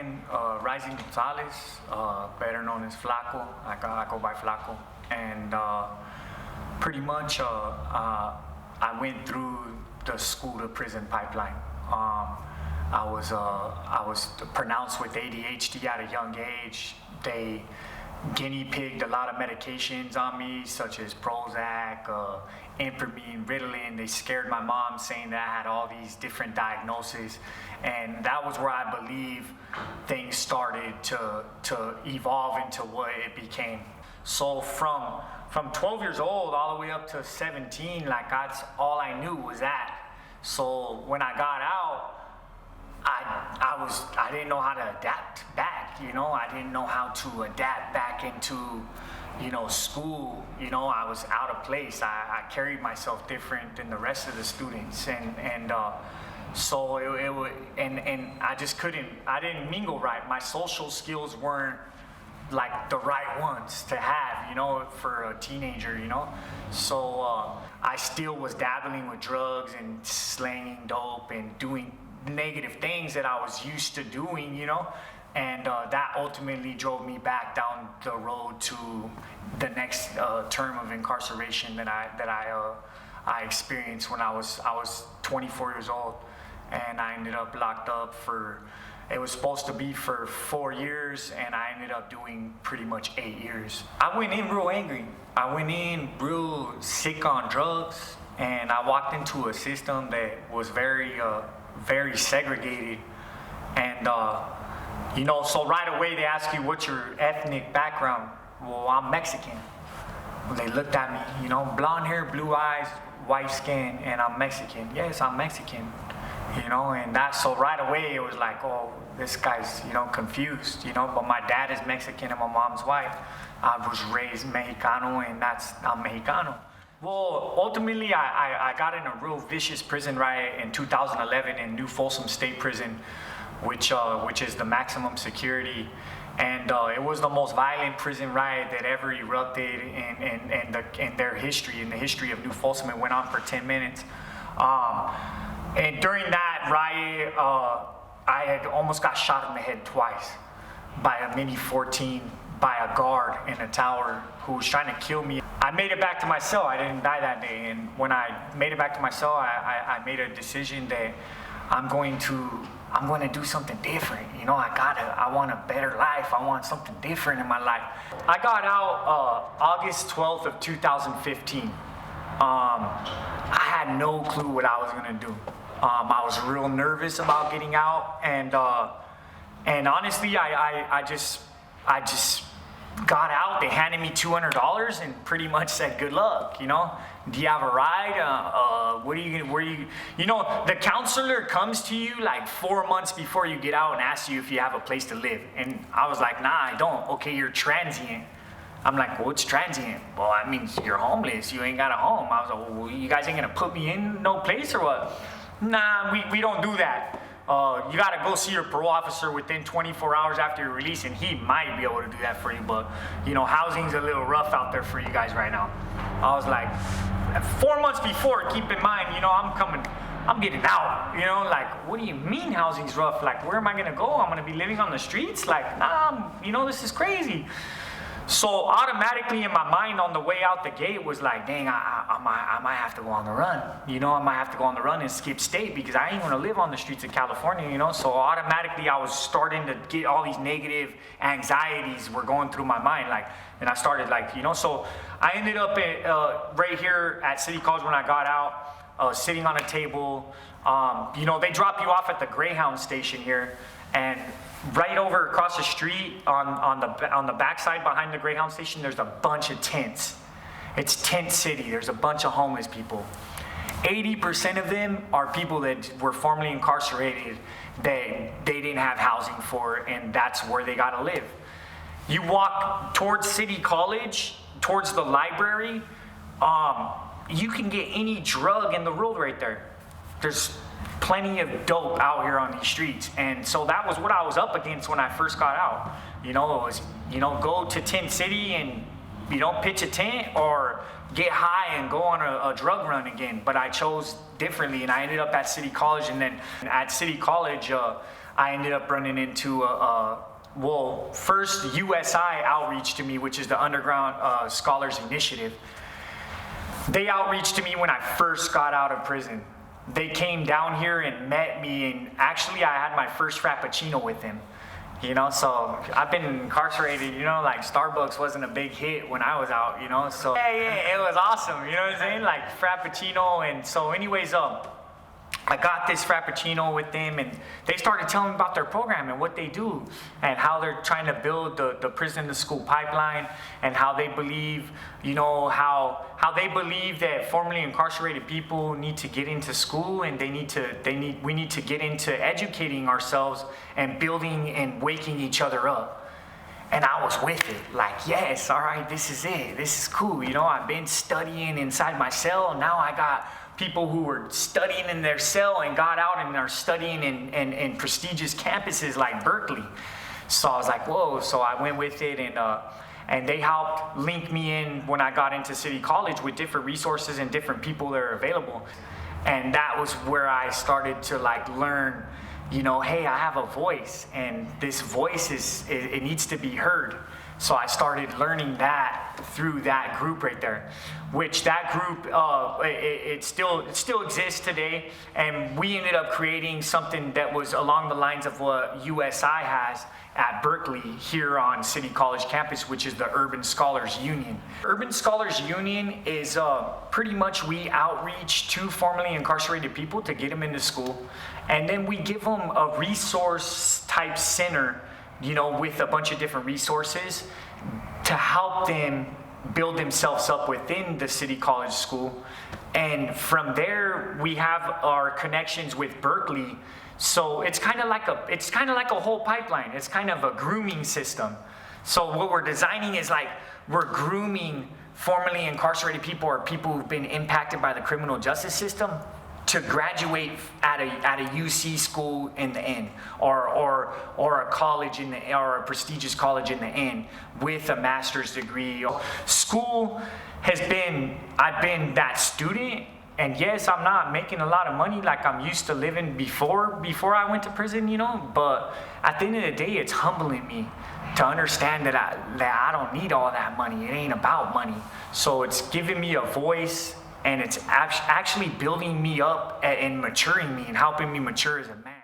name Rising Gonzalez, better known as Flaco. I go by Flaco, and pretty much I went through the school to prison pipeline. I was pronounced with ADHD at a young age. They guinea pigged a lot of medications on me, such as Prozac, Imprimin, Ritalin. They scared my mom, saying that I had all these different diagnoses, and that was where I believe things started to evolve into what it became. So from 12 years old all the way up to 17, like that's all I knew was that. So when I got out, I didn't know how to adapt back, I didn't know how to adapt back into, school. I was out of place. I carried myself different than the rest of the students, and so I just I didn't mingle right. My social skills weren't like the right ones to have, for a teenager, So I still was dabbling with drugs and slanging dope and doing negative things that I was used to doing, and that ultimately drove me back down the road to the next term of incarceration that I experienced when I was 24 years old, and I ended up locked up for. It was supposed to be for 4 years, and I ended up doing pretty much 8 years. I went in real angry. I went in real sick on drugs, and I walked into a system that was very segregated. And, so right away they ask you, what's your ethnic background? Well, I'm Mexican. They looked at me, blonde hair, blue eyes, white skin, and I'm Mexican. Yes, I'm Mexican. And so right away it was like, oh, this guy's, confused, but my dad is Mexican and my mom's white. I was raised Mexicano, and I'm Mexicano. Well, ultimately I got in a real vicious prison riot in 2011 in New Folsom State Prison, which is the maximum security. And it was the most violent prison riot that ever erupted in their history, in the history of New Folsom. It went on for 10 minutes. And during that riot, I had almost got shot in the head twice by a Mini 14, by a guard in a tower who was trying to kill me. I made it back to my cell. I didn't die that day. And when I made it back to my cell, I made a decision that I'm going to do something different. I want a better life. I want something different in my life. I got out August 12th of 2015. I had no clue what I was gonna do. I was real nervous about getting out, and honestly, I just got out. They handed me $200 and pretty much said, "Good luck." Do you have a ride? Where you? The counselor comes to you like 4 months before you get out and asks you if you have a place to live. And I was like, "Nah, I don't." "Okay, you're transient." I'm like, "What's transient?" "Well, that means you're homeless. You ain't got a home." I was like, "Well, you guys ain't gonna put me in no place or what?" "Nah, we don't do that. You gotta go see your parole officer within 24 hours after your release, and he might be able to do that for you, but housing's a little rough out there for you guys right now." I was like, 4 months before, keep in mind, I'm getting out, like, what do you mean housing's rough? Like, where am I gonna go? I'm gonna be living on the streets? Like, nah, this is crazy. So automatically in my mind on the way out the gate was like, dang, I might have to go on the run. I might have to go on the run and skip state because I ain't gonna live on the streets of California, So automatically I was starting to get all these negative anxieties were going through my mind, and I started so I ended up right here at City College when I got out, sitting on a table. They drop you off at the Greyhound station here, and right over across the street on the backside behind the Greyhound station, there's a bunch of tents. It's Tent City. There's a bunch of homeless people. 80% of them are people that were formerly incarcerated that they didn't have housing for, and that's where they gotta live. You walk towards City College, towards the library, you can get any drug in the world right there. There's plenty of dope out here on these streets, and so that was what I was up against when I first got out. It was go to Tent City and pitch a tent, or get high and go on a drug run again. But I chose differently, and I ended up at City College. And then at City College, I ended up running into first USI outreach to me, which is the Underground Scholars Initiative. They outreached to me when I first got out of prison. They came down here and met me, and actually I had my first Frappuccino with them. You know, so I've been incarcerated, you know, like Starbucks wasn't a big hit when I was out, you know, so yeah, it was awesome, you know what I'm saying, like Frappuccino. And so anyways, I got this Frappuccino with them, and they started telling me about their program and what they do and how they're trying to build the prison to school pipeline, and how they believe, you know, how they believe that formerly incarcerated people need to get into school, and we need to get into educating ourselves and building and waking each other up. And I was with it, like, yes, all right, this is it, this is cool, you know, I've been studying inside my cell, and now I got people who were studying in their cell and got out and are studying in prestigious campuses like Berkeley. So I was like, whoa, so I went with it, and they helped link me in when I got into City College with different resources and different people that are available. And that was where I started to like learn, you know, hey, I have a voice, and this voice it needs to be heard. So I started learning that through that group right there, which that group, it still exists today. And we ended up creating something that was along the lines of what USI has at Berkeley here on City College campus, which is the Urban Scholars Union. Urban Scholars Union is pretty much we outreach to formerly incarcerated people to get them into school. And then we give them a resource type center, you know, with a bunch of different resources to help them build themselves up within the City College school. And from there, we have our connections with Berkeley. So it's kind of like a whole pipeline. It's kind of a grooming system. So what we're designing is like we're grooming formerly incarcerated people or people who've been impacted by the criminal justice system to graduate at a UC school in the end, or a college or a prestigious college in the end with a master's degree. School has been, I've been that student, and yes, I'm not making a lot of money like I'm used to living before I went to prison, you know, but at the end of the day, it's humbling me to understand that I don't need all that money. It ain't about money. So it's giving me a voice, and it's actually building me up and maturing me and helping me mature as a man.